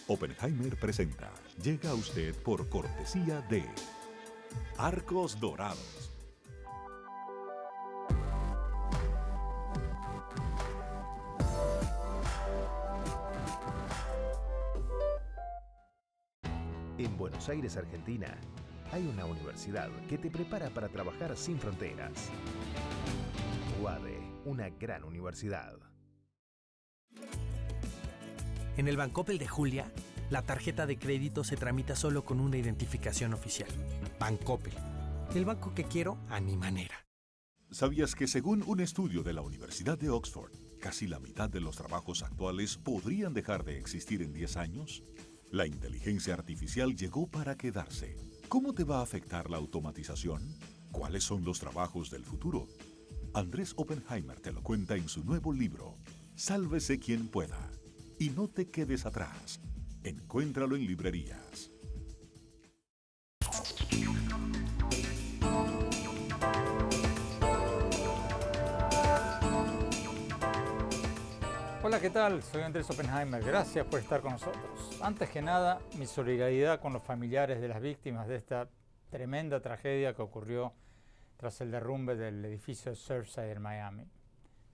Oppenheimer presenta. Llega a usted por cortesía de Arcos Dorados. En Buenos Aires, Argentina, hay una universidad que te prepara para trabajar sin fronteras. UADE, una gran universidad. En el Bancoppel de Julia, la tarjeta de crédito se tramita solo con una identificación oficial. Bancoppel, el banco que quiero a mi manera. ¿Sabías que según un estudio de la Universidad de Oxford, casi la mitad de los trabajos actuales podrían dejar de existir en 10 años? La inteligencia artificial llegó para quedarse. ¿Cómo te va a afectar la automatización? ¿Cuáles son los trabajos del futuro? Andrés Oppenheimer te lo cuenta en su nuevo libro, Sálvese quien pueda. Y no te quedes atrás. Encuéntralo en librerías. Hola, ¿qué tal? Soy Andrés Oppenheimer. Gracias por estar con nosotros. Antes que nada, mi solidaridad con los familiares de las víctimas de esta tremenda tragedia que ocurrió tras el derrumbe del edificio de Surfside en Miami.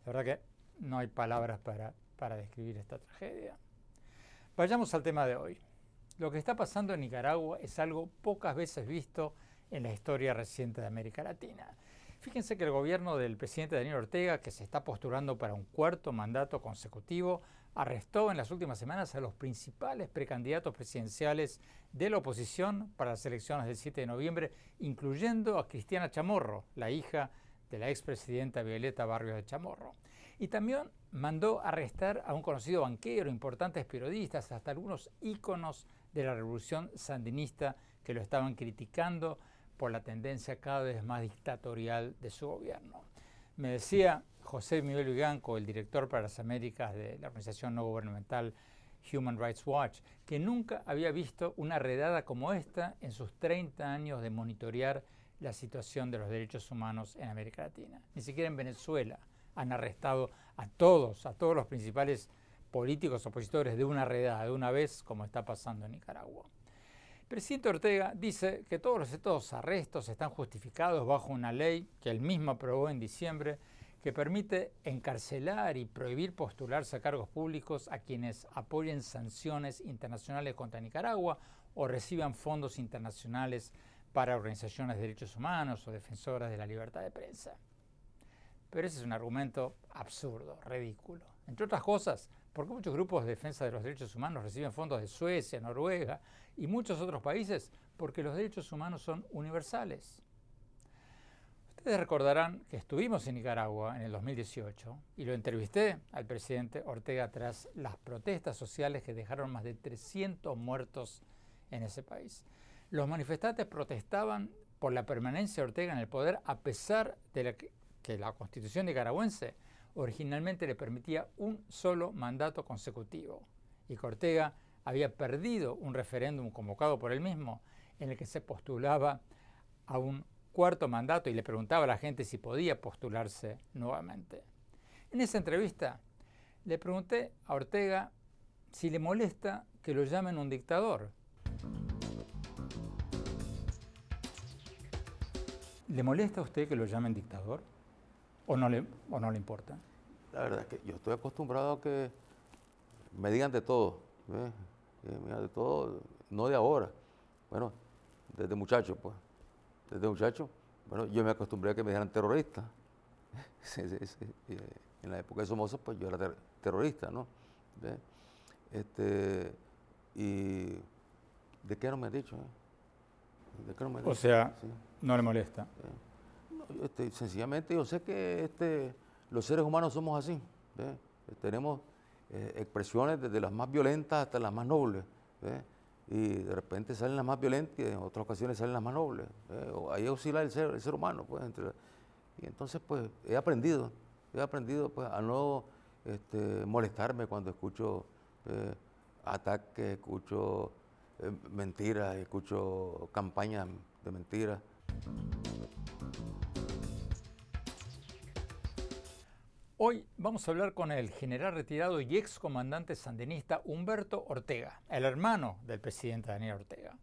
La verdad que no hay palabras para describir esta tragedia. Vayamos al tema de hoy. Lo que está pasando en Nicaragua es algo pocas veces visto en la historia reciente de América Latina. Fíjense que el gobierno del presidente Daniel Ortega, que se está postulando para un cuarto mandato consecutivo, arrestó en las últimas semanas a los principales precandidatos presidenciales de la oposición para las elecciones del 7 de noviembre, incluyendo a Cristiana Chamorro, la hija de la expresidenta Violeta Barrios de Chamorro. Y también mandó arrestar a un conocido banquero, importantes periodistas, hasta algunos íconos de la revolución sandinista que lo estaban criticando por la tendencia cada vez más dictatorial de su gobierno. Me decía José Miguel Viganco, el director para las Américas de la organización no gubernamental Human Rights Watch, que nunca había visto una redada como esta en sus 30 años de monitorear la situación de los derechos humanos en América Latina. Ni siquiera en Venezuela han arrestado a todos los principales políticos opositores de una redada, de una vez, como está pasando en Nicaragua. El presidente Ortega dice que todos estos arrestos están justificados bajo una ley que él mismo aprobó en diciembre que permite encarcelar y prohibir postularse a cargos públicos a quienes apoyen sanciones internacionales contra Nicaragua o reciban fondos internacionales para organizaciones de derechos humanos o defensoras de la libertad de prensa. Pero ese es un argumento absurdo, ridículo. Entre otras cosas, porque muchos grupos de defensa de los derechos humanos reciben fondos de Suecia, Noruega y muchos otros países porque los derechos humanos son universales. Ustedes recordarán que estuvimos en Nicaragua en el 2018 y lo entrevisté al presidente Ortega tras las protestas sociales que dejaron más de 300 muertos en ese país. Los manifestantes protestaban por la permanencia de Ortega en el poder a pesar de que la Constitución nicaragüense originalmente le permitía un solo mandato consecutivo y que Ortega había perdido un referéndum convocado por él mismo en el que se postulaba a un cuarto mandato y le preguntaba a la gente si podía postularse nuevamente. En esa entrevista le pregunté a Ortega si le molesta que lo llamen un dictador. ¿Le molesta a usted que lo llamen dictador? ¿O no le importa? La verdad es que yo estoy acostumbrado a que me digan de todo, que me digan de todo, no de ahora. Bueno, desde muchacho, pues. Desde muchacho, bueno, yo me acostumbré a que me dijeran terrorista. En la época de Somoza, pues yo era terrorista, ¿no? ¿Y de qué no me han dicho? ¿De qué no me han dicho? O sea, sí. No le molesta. No, sencillamente yo sé que los seres humanos somos así. Tenemos expresiones desde las más violentas hasta las más nobles. Y de repente salen las más violentas y en otras ocasiones salen las más nobles. Ahí oscila el ser humano. Pues, y entonces pues he aprendido pues, a no molestarme cuando escucho ataques, escucho mentiras, escucho campañas de mentiras. Hoy vamos a hablar con el general retirado y excomandante sandinista Humberto Ortega, el hermano del presidente Daniel Ortega.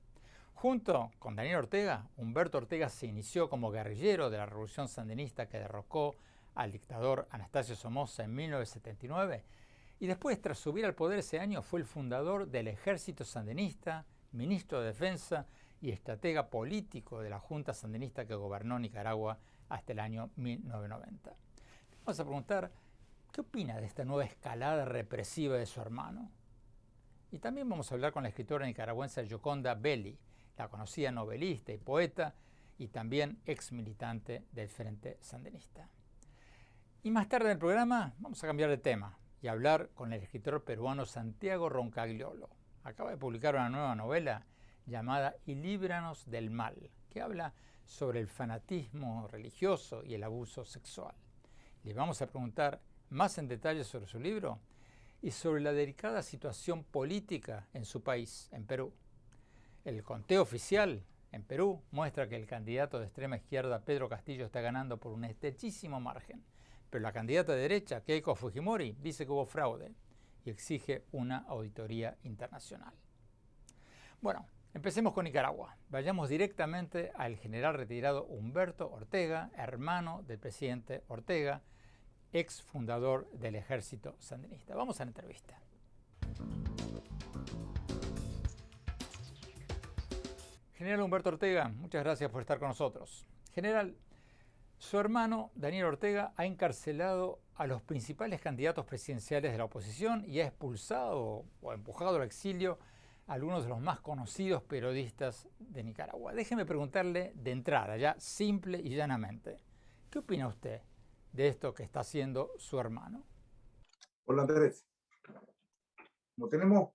Junto con Daniel Ortega, Humberto Ortega se inició como guerrillero de la revolución sandinista que derrocó al dictador Anastasio Somoza en 1979 y después, tras subir al poder ese año, fue el fundador del ejército sandinista, ministro de Defensa y estratega político de la Junta Sandinista que gobernó Nicaragua hasta el año 1990. Vamos a preguntar, ¿qué opina de esta nueva escalada represiva de su hermano? Y también vamos a hablar con la escritora nicaragüense Gioconda Belli, la conocida novelista y poeta, y también ex militante del Frente Sandinista. Y más tarde en el programa vamos a cambiar de tema y hablar con el escritor peruano Santiago Roncagliolo. Acaba de publicar una nueva novela llamada Y líbranos del mal, que habla sobre el fanatismo religioso y el abuso sexual. Le vamos a preguntar más en detalle sobre su libro y sobre la delicada situación política en su país, en Perú. El conteo oficial en Perú muestra que el candidato de extrema izquierda, Pedro Castillo, está ganando por un estrechísimo margen, pero la candidata de derecha, Keiko Fujimori, dice que hubo fraude y exige una auditoría internacional. Bueno, empecemos con Nicaragua. Vayamos directamente al general retirado Humberto Ortega, hermano del presidente Ortega, ex fundador del ejército sandinista. Vamos a la entrevista. General Humberto Ortega, muchas gracias por estar con nosotros. General, su hermano Daniel Ortega ha encarcelado a los principales candidatos presidenciales de la oposición y ha expulsado o empujado al exilio a algunos de los más conocidos periodistas de Nicaragua. Déjeme preguntarle de entrada, ya simple y llanamente, ¿qué opina usted de esto que está haciendo su hermano? Hola Andrés, como tenemos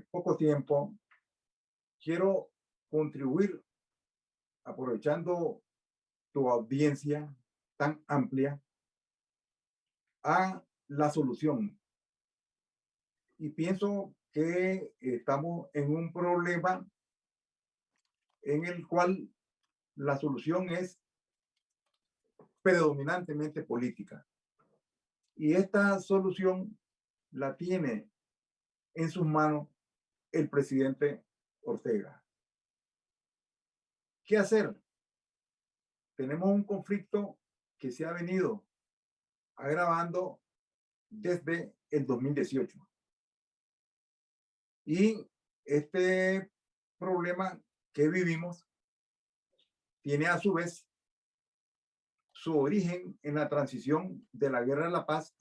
poco tiempo, quiero contribuir aprovechando tu audiencia tan amplia a la solución. Y pienso que estamos en un problema en el cual la solución es predominantemente política. Y esta solución la tiene en sus manos el presidente Ortega. ¿Qué hacer? Tenemos un conflicto que se ha venido agravando desde el 2018. Y este problema que vivimos tiene a su vez su origen en la transición de la Guerra de la Paz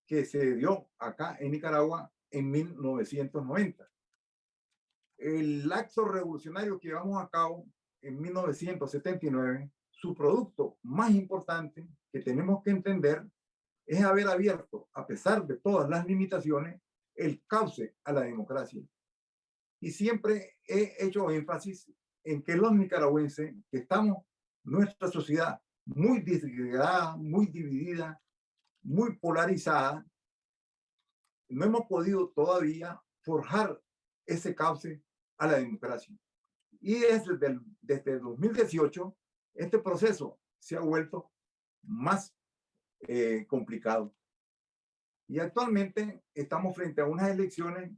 que se dio acá en Nicaragua en 1990. El acto revolucionario que llevamos a cabo en 1979, su producto más importante que tenemos que entender es haber abierto, a pesar de todas las limitaciones, el cauce a la democracia. Y siempre he hecho énfasis en que los nicaragüenses, que estamos, nuestra sociedad muy disgregada, muy dividida, muy polarizada, no hemos podido todavía forjar ese cauce a la democracia. Y desde el 2018, este proceso se ha vuelto más complicado. Y actualmente estamos frente a unas elecciones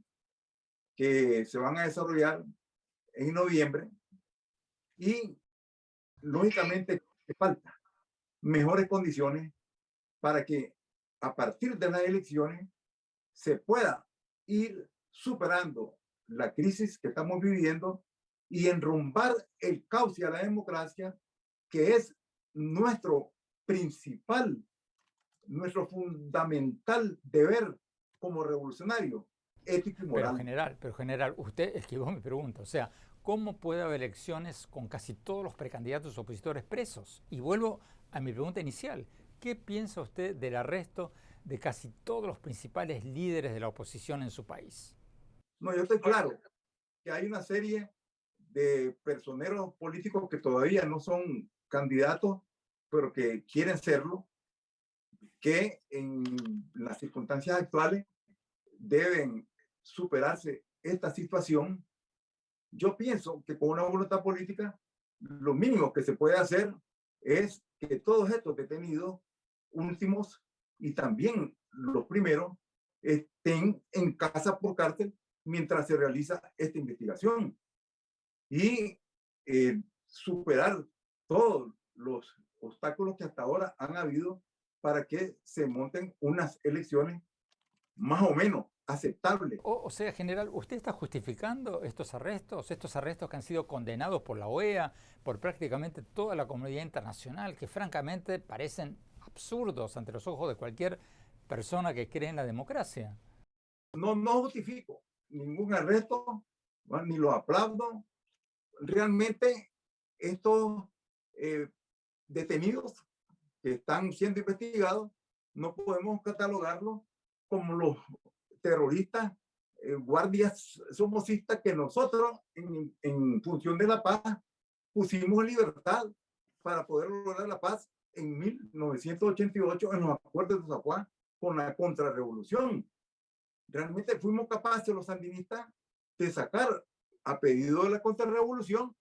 que se van a desarrollar en noviembre y lógicamente falta mejores condiciones para que a partir de las elecciones se pueda ir superando la crisis que estamos viviendo y enrumbar el cauce a la democracia, que es nuestro principal, nuestro fundamental deber como revolucionario, ético y moral. Pero general, usted esquivó mi pregunta. O sea, ¿cómo puede haber elecciones con casi todos los precandidatos opositores presos? Y vuelvo a mi pregunta inicial. ¿Qué piensa usted del arresto de casi todos los principales líderes de la oposición en su país? No, yo estoy claro que hay una serie de personeros políticos que todavía no son candidatos, pero que quieren serlo, que en las circunstancias actuales deben superarse esta situación. Yo pienso que con una voluntad política, lo mínimo que se puede hacer es que todos estos detenidos últimos y también los primeros estén en casa por cárcel mientras se realiza esta investigación y superar todos los obstáculos que hasta ahora han habido para que se monten unas elecciones más o menos aceptables. O sea, general, ¿usted está justificando estos arrestos que han sido condenados por la OEA, por prácticamente toda la comunidad internacional, que francamente parecen absurdos ante los ojos de cualquier persona que cree en la democracia? No justifico ningún arresto, ni lo aplaudo. Realmente estos detenidos que están siendo investigados no podemos catalogarlos como los terroristas, guardias somocistas que nosotros en función de la paz pusimos en libertad para poder lograr la paz en 1988 en los acuerdos de San Juan con la contrarrevolución. Realmente fuimos capaces los sandinistas de sacar a pedido de la contrarrevolución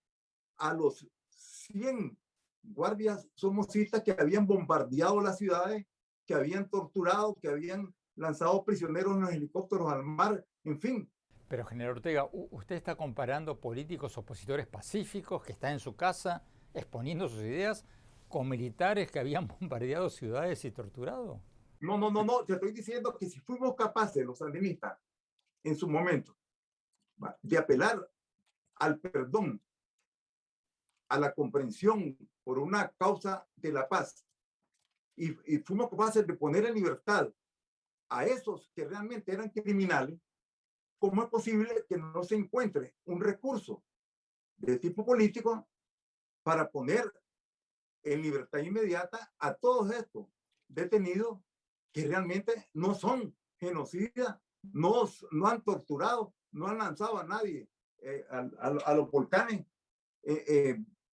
a los 100 guardias somocistas que habían bombardeado las ciudades, que habían torturado, que habían lanzado prisioneros en los helicópteros al mar, en fin. Pero, general Ortega, ¿usted está comparando políticos opositores pacíficos que están en su casa exponiendo sus ideas con militares que habían bombardeado ciudades y torturado? No, te estoy diciendo que si fuimos capaces los sandinistas en su momento de apelar al perdón, a la comprensión por una causa de la paz y fuimos capaces de poner en libertad a esos que realmente eran criminales, ¿cómo es posible que no se encuentre un recurso de tipo político para poner en libertad inmediata a todos estos detenidos que realmente no son genocidas, no han torturado, no han lanzado a nadie a los volcanes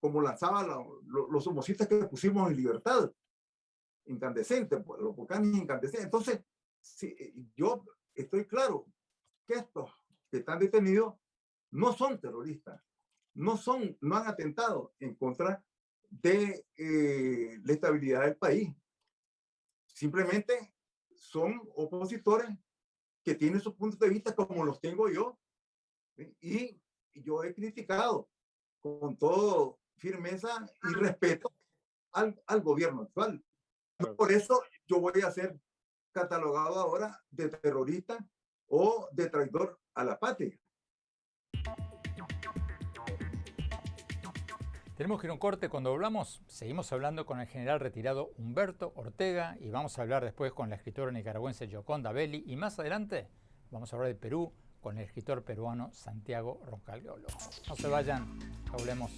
como lanzaban los somocistas que pusimos en libertad, incandescentes, pues, los volcanes incandescentes? Entonces, yo estoy claro que estos que están detenidos no son terroristas, no han atentado en contra de la estabilidad del país. Simplemente son opositores que tienen sus puntos de vista como los tengo yo, y yo he criticado con toda firmeza y respeto al gobierno actual. Por eso yo voy a ser catalogado ahora de terrorista o de traidor a la patria. Tenemos que ir a un corte. Cuando volvamos, seguimos hablando con el general retirado Humberto Ortega y vamos a hablar después con la escritora nicaragüense Gioconda Belli y más adelante vamos a hablar de Perú con el escritor peruano Santiago Roncaliolo. No se vayan, hablemos.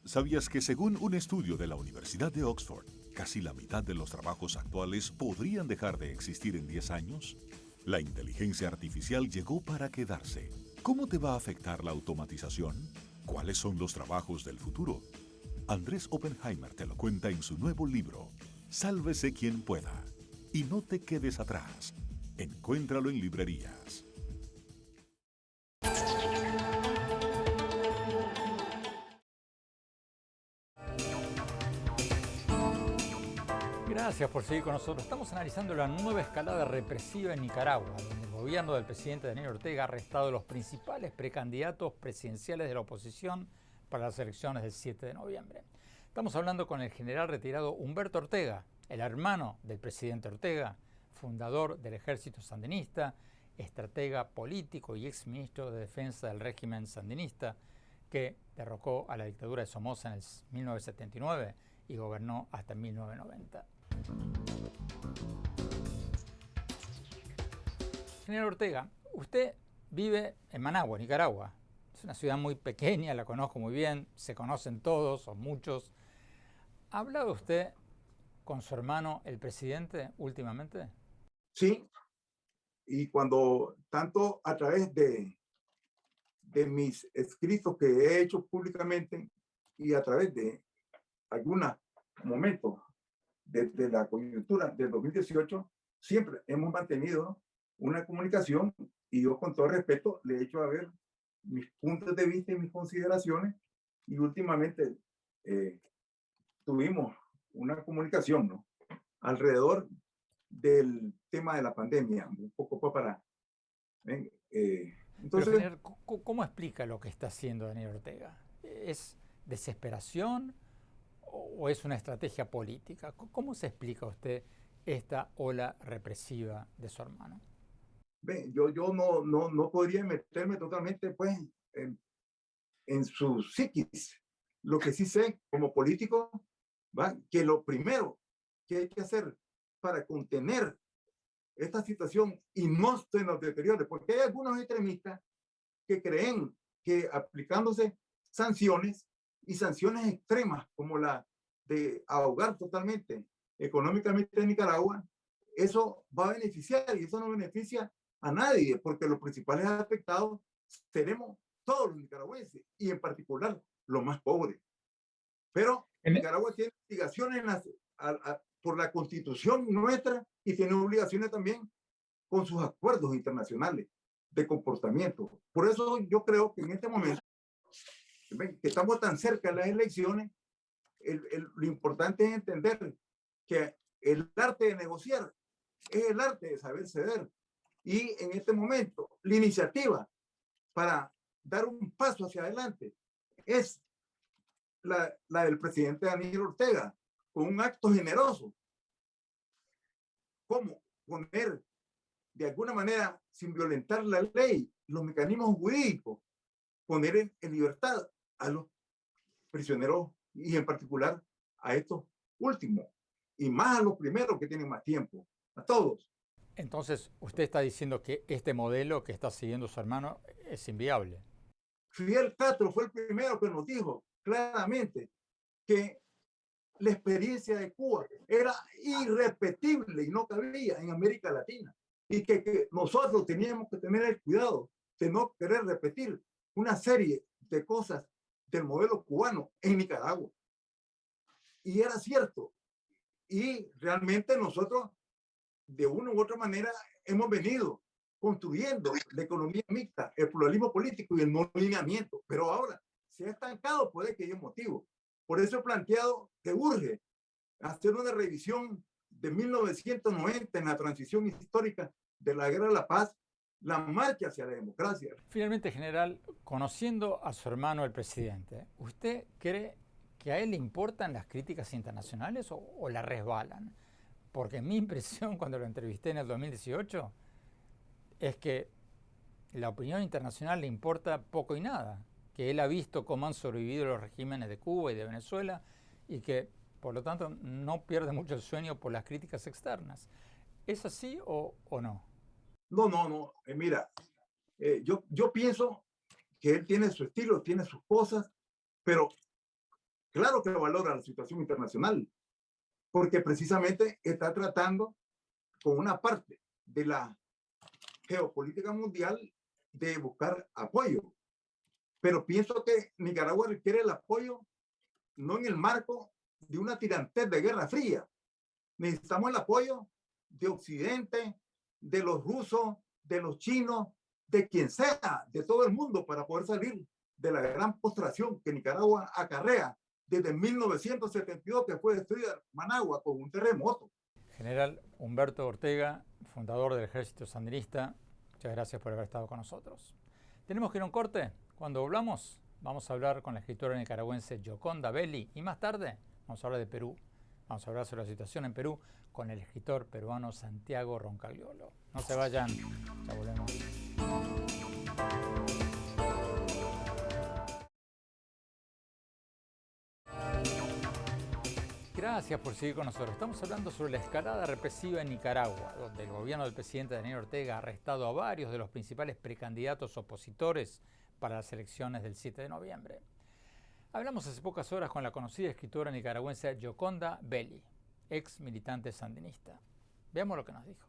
¿Sabías que según un estudio de la Universidad de Oxford, casi la mitad de los trabajos actuales podrían dejar de existir en 10 años? La inteligencia artificial llegó para quedarse. ¿Cómo te va a afectar la automatización? ¿Cuáles son los trabajos del futuro? Andrés Oppenheimer te lo cuenta en su nuevo libro, Sálvese quien pueda. Y no te quedes atrás. Encuéntralo en librerías. Gracias por seguir con nosotros. Estamos analizando la nueva escalada represiva en Nicaragua, donde el gobierno del presidente Daniel Ortega ha arrestado a los principales precandidatos presidenciales de la oposición para las elecciones del 7 de noviembre. Estamos hablando con el general retirado Humberto Ortega, el hermano del presidente Ortega, fundador del ejército sandinista, estratega político y exministro de defensa del régimen sandinista, que derrocó a la dictadura de Somoza en el 1979 y gobernó hasta 1990. General Ortega, usted vive en Managua, Nicaragua. Es una ciudad muy pequeña, la conozco muy bien, se conocen todos o muchos. ¿Ha hablado usted con su hermano, el presidente, últimamente? Sí, y cuando tanto a través de mis escritos que he hecho públicamente y a través de algunos momentos desde la coyuntura del 2018, siempre hemos mantenido una comunicación y yo con todo respeto le he hecho a ver mis puntos de vista y mis consideraciones y últimamente tuvimos una comunicación, ¿no? Alrededor del tema de la pandemia, un poco pues para... Pero, entonces, general, ¿cómo explica lo que está haciendo Daniel Ortega? ¿Es desesperación o es una estrategia política? ¿Cómo se explica usted esta ola represiva de su hermano? yo no podría meterme totalmente pues en su psiquis. Lo que sí sé como político, ¿va? Que lo primero que hay que hacer para contener esta situación y no se nos deteriore, porque hay algunos extremistas que creen que aplicándose sanciones y sanciones extremas como la de ahogar totalmente económicamente a Nicaragua, eso va a beneficiar y eso no beneficia a nadie, porque los principales afectados seremos todos los nicaragüenses y en particular los más pobres. Pero Nicaragua tiene obligaciones por la constitución nuestra y tiene obligaciones también con sus acuerdos internacionales de comportamiento. Por eso yo creo que en este momento, que estamos tan cerca de las elecciones, lo importante es entender que el arte de negociar es el arte de saber ceder. Y en este momento, la iniciativa para dar un paso hacia adelante es la del presidente Daniel Ortega, con un acto generoso. ¿Cómo poner de alguna manera, sin violentar la ley, los mecanismos jurídicos, poner en libertad a los prisioneros y en particular a estos últimos, y más a los primeros que tienen más tiempo, a todos? Entonces, usted está diciendo que este modelo que está siguiendo su hermano es inviable. Fidel Castro fue el primero que nos dijo claramente que la experiencia de Cuba era irrepetible y no cabía en América Latina. Y que nosotros teníamos que tener el cuidado de no querer repetir una serie de cosas del modelo cubano en Nicaragua. Y era cierto. Y realmente nosotros, de una u otra manera, hemos venido construyendo la economía mixta, el pluralismo político y el no lineamiento. Pero ahora se ha estancado por aquellos motivos. Por eso he planteado que urge hacer una revisión de 1990 en la transición histórica de la Guerra de la Paz, la marcha hacia la democracia. Finalmente, general, conociendo a su hermano el presidente, ¿usted cree que a él le importan las críticas internacionales o la resbalan? Porque mi impresión cuando lo entrevisté en el 2018 es que la opinión internacional le importa poco y nada, que él ha visto cómo han sobrevivido los regímenes de Cuba y de Venezuela y que, por lo tanto, no pierde mucho el sueño por las críticas externas. ¿Es así o no? No. Mira, yo pienso que él tiene su estilo, tiene sus cosas, pero claro que valora la situación internacional, porque precisamente está tratando con una parte de la geopolítica mundial de buscar apoyo. Pero pienso que Nicaragua requiere el apoyo no en el marco de una tirantez de Guerra Fría. Necesitamos el apoyo de Occidente, de los rusos, de los chinos, de quien sea, de todo el mundo, para poder salir de la gran postración que Nicaragua acarrea desde 1972, que fue destruida Managua con un terremoto. General Humberto Ortega, fundador del Ejército Sandinista, muchas gracias por haber estado con nosotros. Tenemos que ir a un corte. Cuando volvamos, vamos a hablar con la escritora nicaragüense Gioconda Belli y más tarde vamos a hablar de Perú. Vamos a hablar sobre la situación en Perú con el escritor peruano Santiago Roncagliolo. No se vayan, ya volvemos. Gracias por seguir con nosotros. Estamos hablando sobre la escalada represiva en Nicaragua, donde el gobierno del presidente Daniel Ortega ha arrestado a varios de los principales precandidatos opositores para las elecciones del 7 de noviembre. Hablamos hace pocas horas con la conocida escritora nicaragüense Gioconda Belli, ex militante sandinista. Veamos lo que nos dijo.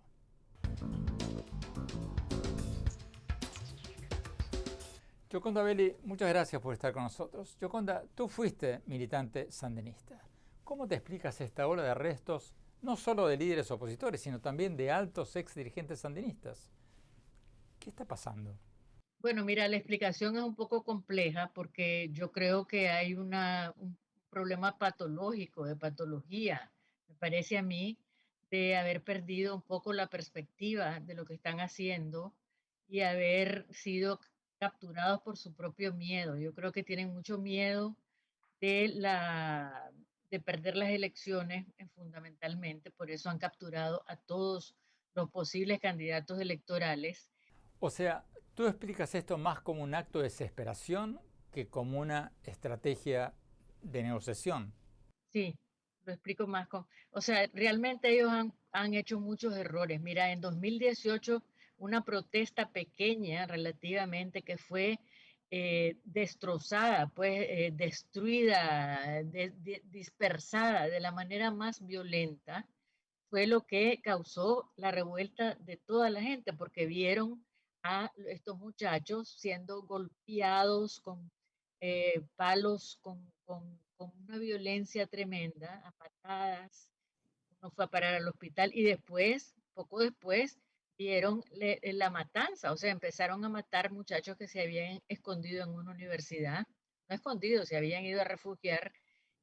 Gioconda Belli, muchas gracias por estar con nosotros. Gioconda, tú fuiste militante sandinista. ¿Cómo te explicas esta ola de arrestos, no solo de líderes opositores, sino también de altos ex dirigentes sandinistas? ¿Qué está pasando? Bueno, mira, la explicación es un poco compleja porque yo creo que hay un problema patológico, de patología, me parece a mí, de haber perdido un poco la perspectiva de lo que están haciendo y haber sido capturados por su propio miedo. Yo creo que tienen mucho miedo de la de perder las elecciones, fundamentalmente, por eso han capturado a todos los posibles candidatos electorales. O sea, tú explicas esto más como un acto de desesperación que como una estrategia de negociación. Sí, lo explico más con, o sea, realmente ellos han hecho muchos errores. Mira, en 2018, una protesta pequeña relativamente que fue destrozada, pues destruida, dispersada de la manera más violenta, fue lo que causó la revuelta de toda la gente, porque vieron a estos muchachos siendo golpeados con palos, con una violencia tremenda, a patadas. Uno fue a parar al hospital y después, poco después, vieron la matanza, o sea, empezaron a matar muchachos que se habían escondido en una universidad, no escondidos, se habían ido a refugiar,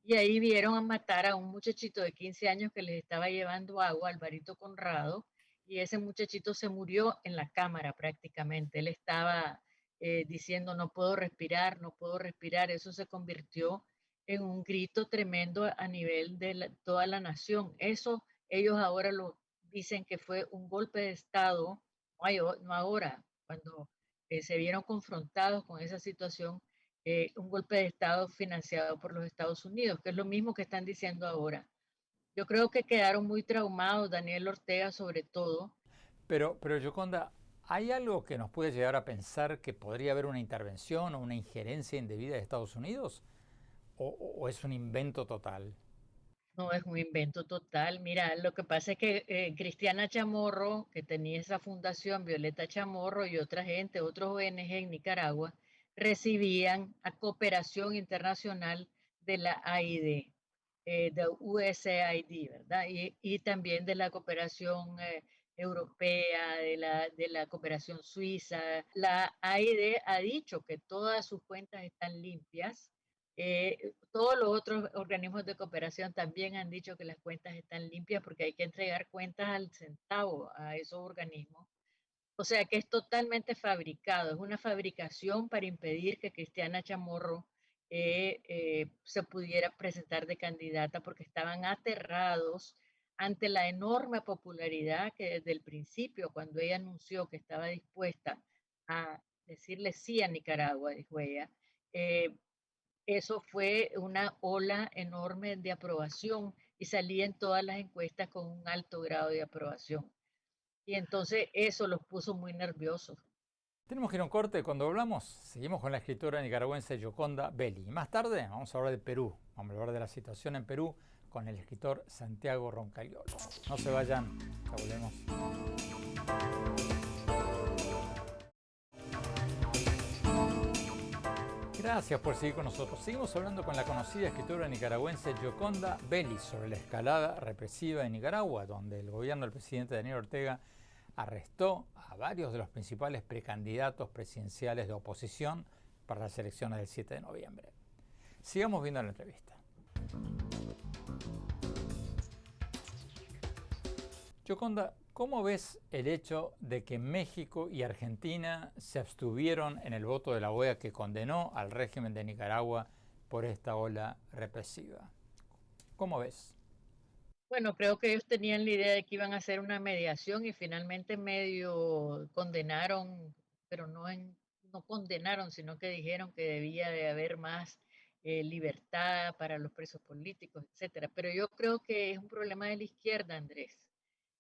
y ahí vieron a matar a un muchachito de 15 años que les estaba llevando agua, Alvarito Conrado, y ese muchachito se murió en la cámara prácticamente. Él estaba diciendo, no puedo respirar, no puedo respirar. Eso se convirtió en un grito tremendo a nivel de toda la nación. Eso ellos ahora lo dicen que fue un golpe de Estado, no ahora, cuando se vieron confrontados con esa situación, un golpe de Estado financiado por los Estados Unidos, que es lo mismo que están diciendo ahora. Yo creo que quedaron muy traumados, Daniel Ortega sobre todo. Pero Yoconda, ¿hay algo que nos puede llegar a pensar que podría haber una intervención o una injerencia indebida de Estados Unidos? ¿O es un invento total? No, es un invento total. Mira, lo que pasa es que Cristiana Chamorro, que tenía esa fundación, Violeta Chamorro y otra gente, otros ONG en Nicaragua, recibían a cooperación internacional de la AID, de USAID, ¿verdad? Y también de la cooperación europea, de la cooperación suiza. La AID ha dicho que todas sus cuentas están limpias. Todos los otros organismos de cooperación también han dicho que las cuentas están limpias porque hay que entregar cuentas al centavo a esos organismos. O sea que es totalmente fabricado, es una fabricación para impedir que Cristiana Chamorro se pudiera presentar de candidata porque estaban aterrados ante la enorme popularidad que desde el principio, cuando ella anunció que estaba dispuesta a decirle sí a Nicaragua, dijo ella, eh, eso fue una ola enorme de aprobación y salía en todas las encuestas con un alto grado de aprobación. Y entonces eso los puso muy nerviosos. Tenemos que ir a un corte. Cuando hablamos, seguimos con la escritora nicaragüense Yoconda Belli. Y más tarde vamos a hablar de Perú. Vamos a hablar de la situación en Perú con el escritor Santiago Roncaliolo. No se vayan, ya volvemos. Gracias por seguir con nosotros. Seguimos hablando con la conocida escritora nicaragüense Yoconda Belli sobre la escalada represiva en Nicaragua, donde el gobierno del presidente Daniel Ortega arrestó a varios de los principales precandidatos presidenciales de oposición para las elecciones del 7 de noviembre. Sigamos viendo la entrevista. Yoconda, ¿cómo ves el hecho de que México y Argentina se abstuvieron en el voto de la OEA que condenó al régimen de Nicaragua por esta ola represiva? ¿Cómo ves? Bueno, creo que ellos tenían la idea de que iban a hacer una mediación y finalmente medio condenaron, pero no condenaron, sino que dijeron que debía de haber más libertad para los presos políticos, etcétera. Pero yo creo que es un problema de la izquierda, Andrés.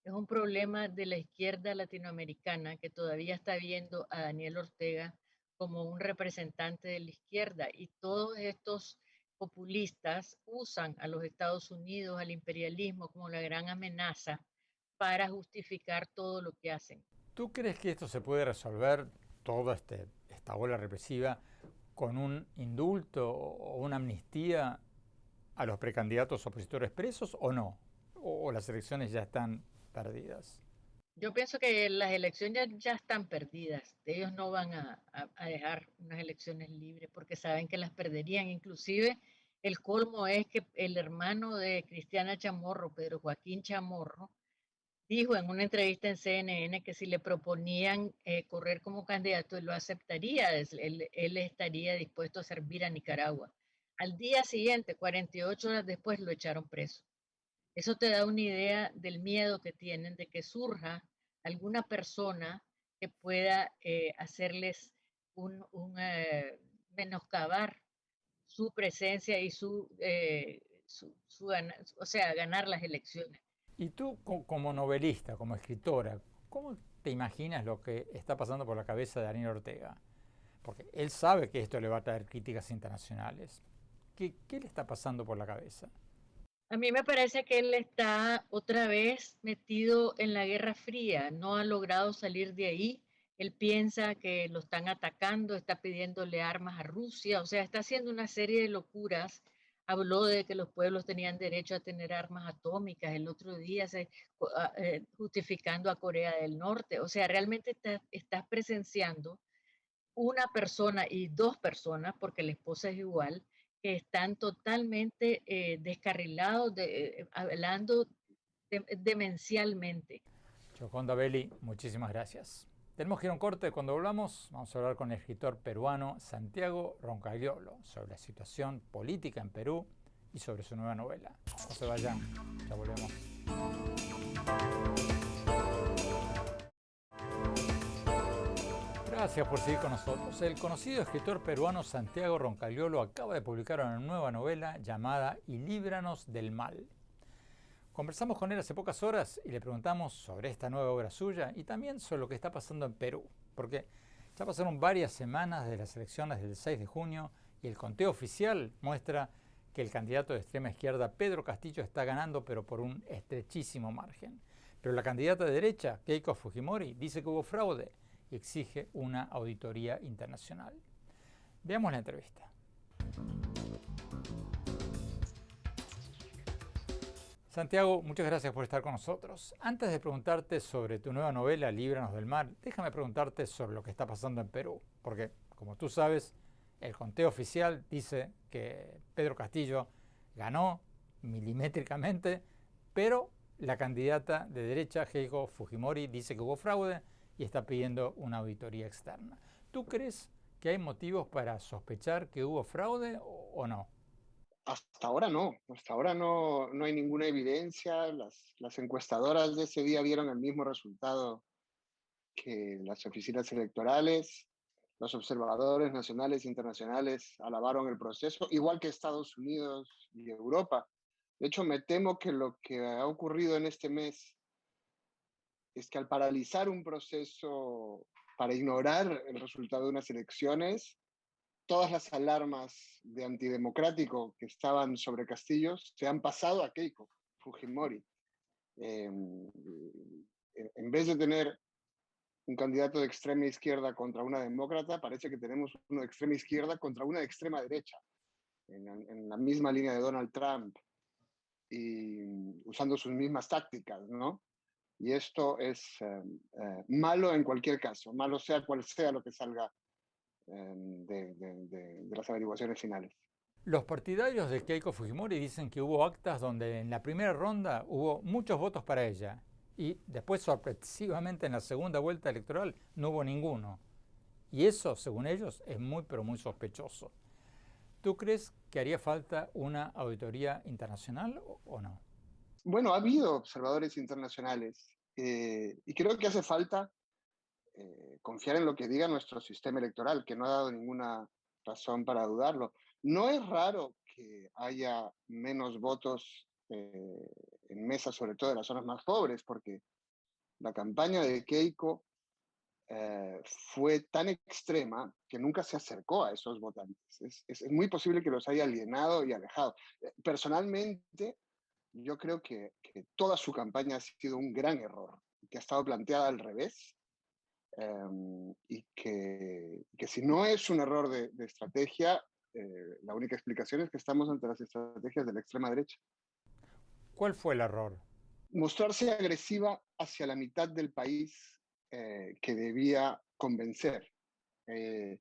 Es un problema de la izquierda latinoamericana que todavía está viendo a Daniel Ortega como un representante de la izquierda y todos estos populistas usan a los Estados Unidos, al imperialismo como la gran amenaza para justificar todo lo que hacen. ¿Tú crees que esto se puede resolver, toda esta ola represiva, con un indulto o una amnistía a los precandidatos opositores presos o no? ¿O las elecciones ya están perdidas? Yo pienso que las elecciones ya están perdidas. Ellos no van a dejar unas elecciones libres porque saben que las perderían. Inclusive El colmo es que el hermano de Cristiana Chamorro, Pedro Joaquín Chamorro, dijo en una entrevista en CNN que si le proponían correr como candidato, él lo aceptaría, él estaría dispuesto a servir a Nicaragua. Al día siguiente, 48 horas después, lo echaron preso. Eso te da una idea del miedo que tienen de que surja alguna persona que pueda hacerles menoscabar su presencia y o sea, ganar las elecciones. Y tú, como novelista, como escritora, ¿cómo te imaginas lo que está pasando por la cabeza de Daniel Ortega? Porque él sabe que esto le va a traer críticas internacionales. ¿Qué le está pasando por la cabeza? A mí me parece que él está otra vez metido en la Guerra Fría, no ha logrado salir de ahí. Él piensa que lo están atacando, está pidiéndole armas a Rusia, o sea, está haciendo una serie de locuras. Habló de que los pueblos tenían derecho a tener armas atómicas, el otro día justificando a Corea del Norte. O sea, realmente estás presenciando una persona y dos personas, porque la esposa es igual, que están totalmente descarrilados, hablando demencialmente. Gioconda Belli, muchísimas gracias. Tenemos que ir a un corte. Cuando volvamos, vamos a hablar con el escritor peruano Santiago Roncagliolo sobre la situación política en Perú y sobre su nueva novela. No se vayan, ya volvemos. Gracias por seguir con nosotros. El conocido escritor peruano Santiago Roncagliolo acaba de publicar una nueva novela llamada Y líbranos del mal. Conversamos con él hace pocas horas y le preguntamos sobre esta nueva obra suya y también sobre lo que está pasando en Perú, porque ya pasaron varias semanas de las elecciones del 6 de junio y el conteo oficial muestra que el candidato de extrema izquierda, Pedro Castillo, está ganando, pero por un estrechísimo margen. Pero la candidata de derecha, Keiko Fujimori, dice que hubo fraude y exige una auditoría internacional. Veamos la entrevista. Santiago, muchas gracias por estar con nosotros. Antes de preguntarte sobre tu nueva novela, Líbranos del Mal, déjame preguntarte sobre lo que está pasando en Perú. Porque, como tú sabes, el conteo oficial dice que Pedro Castillo ganó milimétricamente, pero la candidata de derecha, Keiko Fujimori, dice que hubo fraude y está pidiendo una auditoría externa. ¿Tú crees que hay motivos para sospechar que hubo fraude o no? Hasta ahora no hay ninguna evidencia. Las encuestadoras de ese día vieron el mismo resultado que las oficinas electorales. Los observadores nacionales e internacionales alabaron el proceso, igual que Estados Unidos y Europa. De hecho, me temo que lo que ha ocurrido en este mes es que al paralizar un proceso para ignorar el resultado de unas elecciones, todas las alarmas de antidemocrático que estaban sobre Castillo se han pasado a Keiko Fujimori. En vez de tener un candidato de extrema izquierda contra una demócrata, parece que tenemos uno de extrema izquierda contra una de extrema derecha, en la misma línea de Donald Trump y usando sus mismas tácticas, ¿no? Y esto es malo en cualquier caso, malo sea cual sea lo que salga de las averiguaciones finales. Los partidarios de Keiko Fujimori dicen que hubo actas donde en la primera ronda hubo muchos votos para ella y después sorpresivamente en la segunda vuelta electoral no hubo ninguno. Y eso, según ellos, es muy pero muy sospechoso. ¿Tú crees que haría falta una auditoría internacional o no? Bueno, ha habido observadores internacionales y creo que hace falta confiar en lo que diga nuestro sistema electoral, que no ha dado ninguna razón para dudarlo. No es raro que haya menos votos en mesas, sobre todo de las zonas más pobres, porque la campaña de Keiko fue tan extrema que nunca se acercó a esos votantes. Es muy posible que los haya alienado y alejado. Personalmente, yo creo que toda su campaña ha sido un gran error, que ha estado planteada al revés. Y que si no es un error de estrategia, la única explicación es que estamos ante las estrategias de la extrema derecha. ¿Cuál fue el error? Mostrarse agresiva hacia la mitad del país que debía convencer. De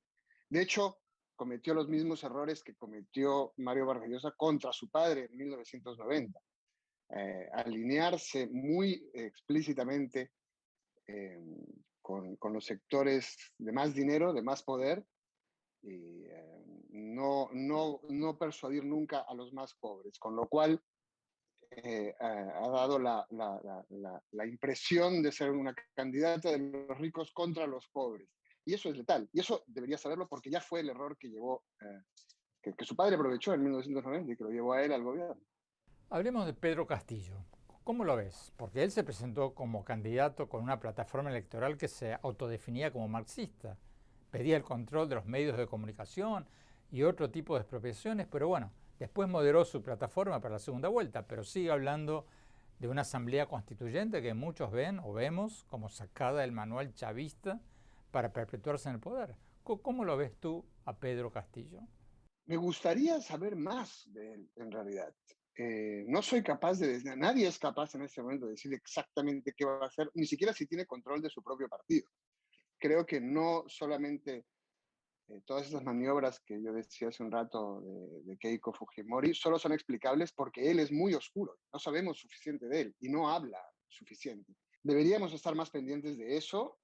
hecho, cometió los mismos errores que cometió Mario Vargas Llosa contra su padre en 1990. Alinearse muy explícitamente con los sectores de más dinero, de más poder, y no persuadir nunca a los más pobres, con lo cual ha dado la impresión de ser una candidata de los ricos contra los pobres. Y eso es letal. Y eso debería saberlo porque ya fue el error que llevó, que su padre aprovechó en 1990 y que lo llevó a él al gobierno. Hablemos de Pedro Castillo. ¿Cómo lo ves? Porque él se presentó como candidato con una plataforma electoral que se autodefinía como marxista. Pedía el control de los medios de comunicación y otro tipo de expropiaciones, pero bueno, después moderó su plataforma para la segunda vuelta, pero sigue hablando de una asamblea constituyente que muchos ven o vemos como sacada del manual chavista para perpetuarse en el poder. ¿Cómo lo ves tú a Pedro Castillo? Me gustaría saber más de él, en realidad. No soy capaz de decir, nadie es capaz en este momento de decir exactamente qué va a hacer, ni siquiera si tiene control de su propio partido. Creo que no solamente todas esas maniobras que yo decía hace un rato de Keiko Fujimori solo son explicables porque él es muy oscuro, no sabemos suficiente de él y no habla suficiente. Deberíamos estar más pendientes de eso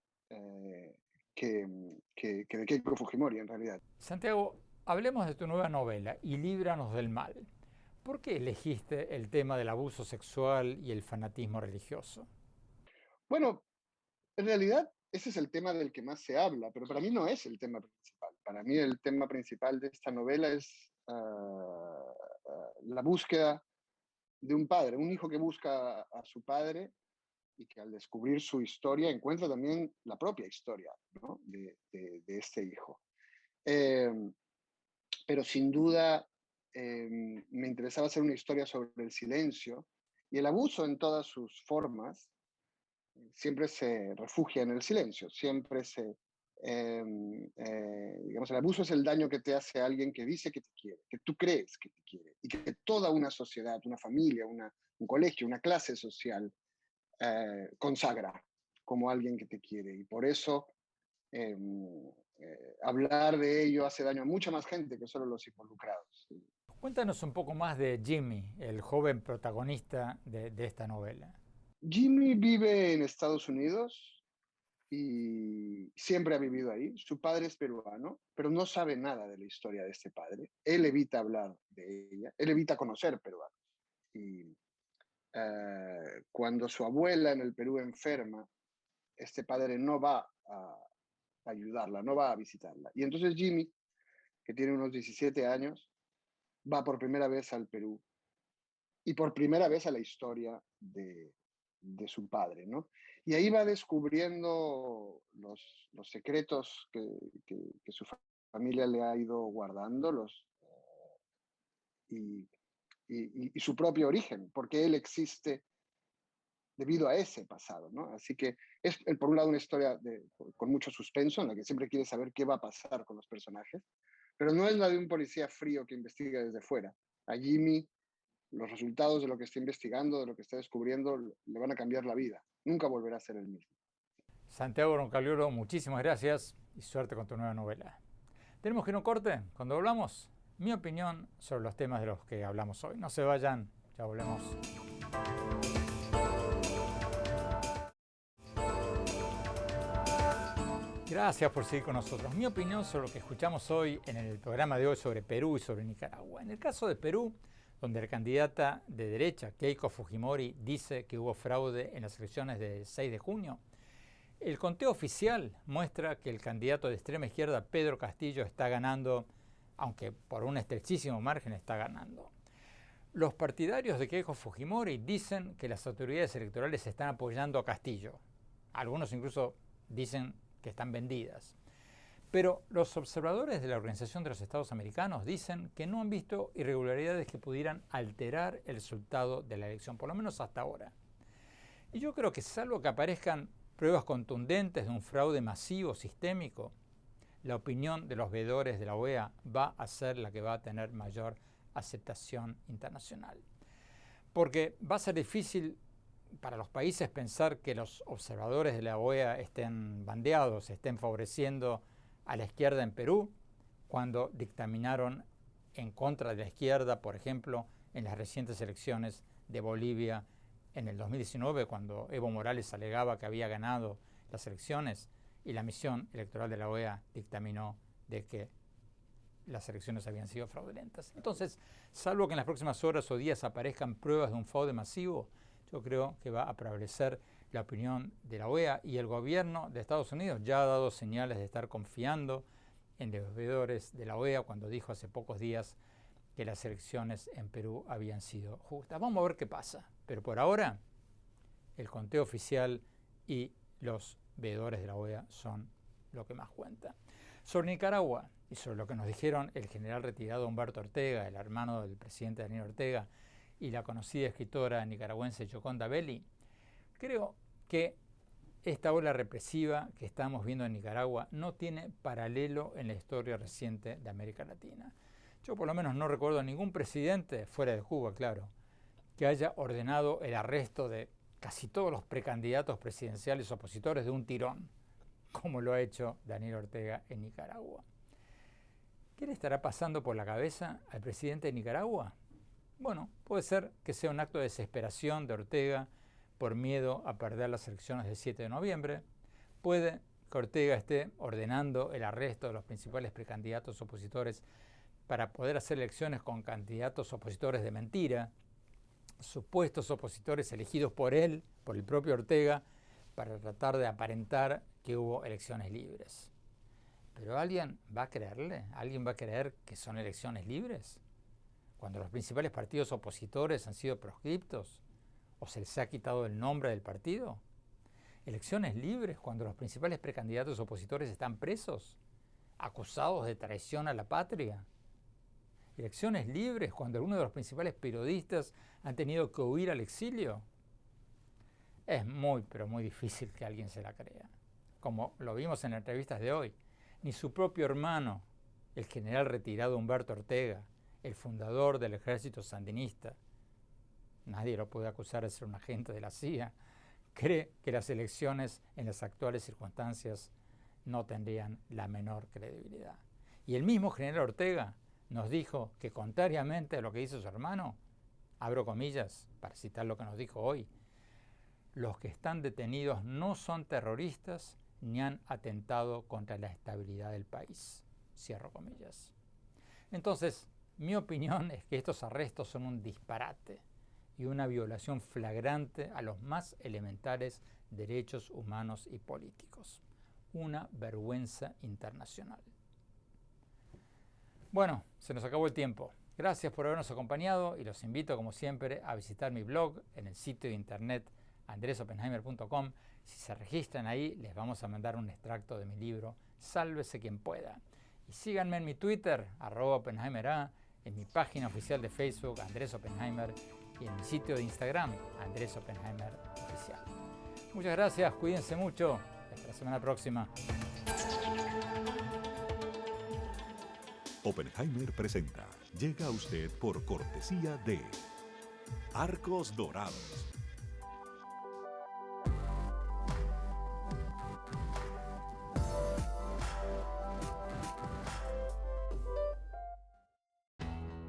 que de Keiko Fujimori en realidad. Santiago, hablemos de tu nueva novela, Y líbranos del mal. ¿Por qué elegiste el tema del abuso sexual y el fanatismo religioso? Bueno, en realidad ese es el tema del que más se habla, pero para mí no es el tema principal. Para mí el tema principal de esta novela es la búsqueda de un padre, un hijo que busca a su padre y que al descubrir su historia encuentra también la propia historia, ¿no? de este hijo. Pero sin duda me interesaba hacer una historia sobre el silencio y el abuso en todas sus formas. Siempre se refugia en el silencio, siempre digamos, el abuso es el daño que te hace a alguien que dice que te quiere, que tú crees que te quiere, y que toda una sociedad, una familia, un colegio, una clase social consagra como alguien que te quiere. Y por eso hablar de ello hace daño a mucha más gente que solo los involucrados. Cuéntanos un poco más de Jimmy, el joven protagonista de esta novela. Jimmy vive en Estados Unidos y siempre ha vivido ahí. Su padre es peruano, pero no sabe nada de la historia de este padre. Él evita hablar de ella, él evita conocer peruanos. Y cuando su abuela en el Perú enferma, este padre no va a ayudarla, no va a visitarla. Y entonces Jimmy, que tiene unos 17 años, va por primera vez al Perú y por primera vez a la historia de su padre, ¿no? Y ahí va descubriendo los secretos que su familia le ha ido guardando y su propio origen, porque él existe debido a ese pasado, ¿no? Así que es, por un lado, una historia con mucho suspenso, en la que siempre quieres saber qué va a pasar con los personajes, pero no es la de un policía frío que investiga desde fuera. A Jimmy, los resultados de lo que está investigando, de lo que está descubriendo, le van a cambiar la vida. Nunca volverá a ser el mismo. Santiago Roncaliolo, muchísimas gracias y suerte con tu nueva novela. Tenemos que ir a un corte. Cuando hablamos, mi opinión sobre los temas de los que hablamos hoy. No se vayan, ya volvemos. Gracias por seguir con nosotros. Mi opinión sobre lo que escuchamos hoy en el programa de hoy sobre Perú y sobre Nicaragua. En el caso de Perú, donde la candidata de derecha, Keiko Fujimori, dice que hubo fraude en las elecciones del 6 de junio, el conteo oficial muestra que el candidato de extrema izquierda, Pedro Castillo, está ganando, aunque por un estrechísimo margen está ganando. Los partidarios de Keiko Fujimori dicen que las autoridades electorales están apoyando a Castillo. Algunos incluso dicen que están vendidas. Pero los observadores de la Organización de los Estados Americanos dicen que no han visto irregularidades que pudieran alterar el resultado de la elección, por lo menos hasta ahora. Y yo creo que salvo que aparezcan pruebas contundentes de un fraude masivo, sistémico, la opinión de los veedores de la OEA va a ser la que va a tener mayor aceptación internacional. Porque va a ser difícil para los países pensar que los observadores de la OEA estén bandeados, estén favoreciendo a la izquierda en Perú cuando dictaminaron en contra de la izquierda, por ejemplo, en las recientes elecciones de Bolivia en el 2019, cuando Evo Morales alegaba que había ganado las elecciones y la misión electoral de la OEA dictaminó de que las elecciones habían sido fraudulentas. Entonces, salvo que en las próximas horas o días aparezcan pruebas de un fraude masivo, yo creo que va a prevalecer la opinión de la OEA, y el gobierno de Estados Unidos ya ha dado señales de estar confiando en los veedores de la OEA cuando dijo hace pocos días que las elecciones en Perú habían sido justas. Vamos a ver qué pasa, pero por ahora el conteo oficial y los veedores de la OEA son lo que más cuenta. Sobre Nicaragua y sobre lo que nos dijeron el general retirado Humberto Ortega, el hermano del presidente Daniel Ortega, y la conocida escritora nicaragüense Gioconda Belli, creo que esta ola represiva que estamos viendo en Nicaragua no tiene paralelo en la historia reciente de América Latina. Yo por lo menos no recuerdo ningún presidente, fuera de Cuba, claro, que haya ordenado el arresto de casi todos los precandidatos presidenciales opositores de un tirón, como lo ha hecho Daniel Ortega en Nicaragua. ¿Qué le estará pasando por la cabeza al presidente de Nicaragua? Bueno, puede ser que sea un acto de desesperación de Ortega por miedo a perder las elecciones del 7 de noviembre. Puede que Ortega esté ordenando el arresto de los principales precandidatos opositores para poder hacer elecciones con candidatos opositores de mentira, supuestos opositores elegidos por él, por el propio Ortega, para tratar de aparentar que hubo elecciones libres. ¿Pero alguien va a creerle? ¿Alguien va a creer que son elecciones libres? Cuando los principales partidos opositores han sido proscriptos o se les ha quitado el nombre del partido. Elecciones libres cuando los principales precandidatos opositores están presos, acusados de traición a la patria. Elecciones libres cuando algunos de los principales periodistas han tenido que huir al exilio. Es muy, pero muy difícil que alguien se la crea. Como lo vimos en las entrevistas de hoy, ni su propio hermano, el general retirado Humberto Ortega, el fundador del ejército sandinista, nadie lo puede acusar de ser un agente de la CIA, cree que las elecciones en las actuales circunstancias no tendrían la menor credibilidad. Y el mismo general Ortega nos dijo que, contrariamente a lo que dice su hermano, abro comillas para citar lo que nos dijo hoy, los que están detenidos no son terroristas ni han atentado contra la estabilidad del país. Cierro comillas. Entonces, mi opinión es que estos arrestos son un disparate y una violación flagrante a los más elementales derechos humanos y políticos. Una vergüenza internacional. Bueno, se nos acabó el tiempo. Gracias por habernos acompañado y los invito, como siempre, a visitar mi blog en el sitio de internet andresopenheimer.com. Si se registran ahí, les vamos a mandar un extracto de mi libro, Sálvese quien pueda. Y síganme en mi Twitter, @OpenheimerA, en mi página oficial de Facebook, Andrés Oppenheimer, y en mi sitio de Instagram, Andrés Oppenheimer Oficial. Muchas gracias, cuídense mucho. Hasta la semana próxima. Oppenheimer presenta. Llega a usted por cortesía de Arcos Dorados.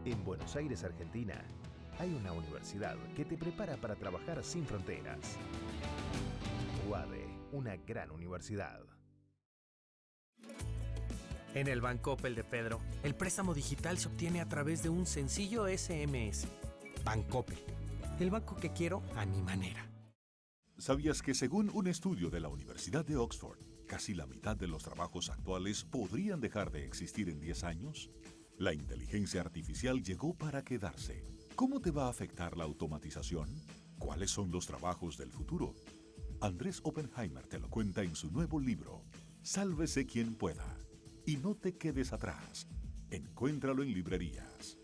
En Buenos Aires, Argentina, hay una universidad que te prepara para trabajar sin fronteras. UADE, una gran universidad. En el Bancoppel de Pedro, el préstamo digital se obtiene a través de un sencillo SMS. Bancoppel, el banco que quiero a mi manera. ¿Sabías que según un estudio de la Universidad de Oxford, casi la mitad de los trabajos actuales podrían dejar de existir en 10 años? La inteligencia artificial llegó para quedarse. ¿Cómo te va a afectar la automatización? ¿Cuáles son los trabajos del futuro? Andrés Oppenheimer te lo cuenta en su nuevo libro, Sálvese quien pueda. Y no te quedes atrás. Encuéntralo en librerías.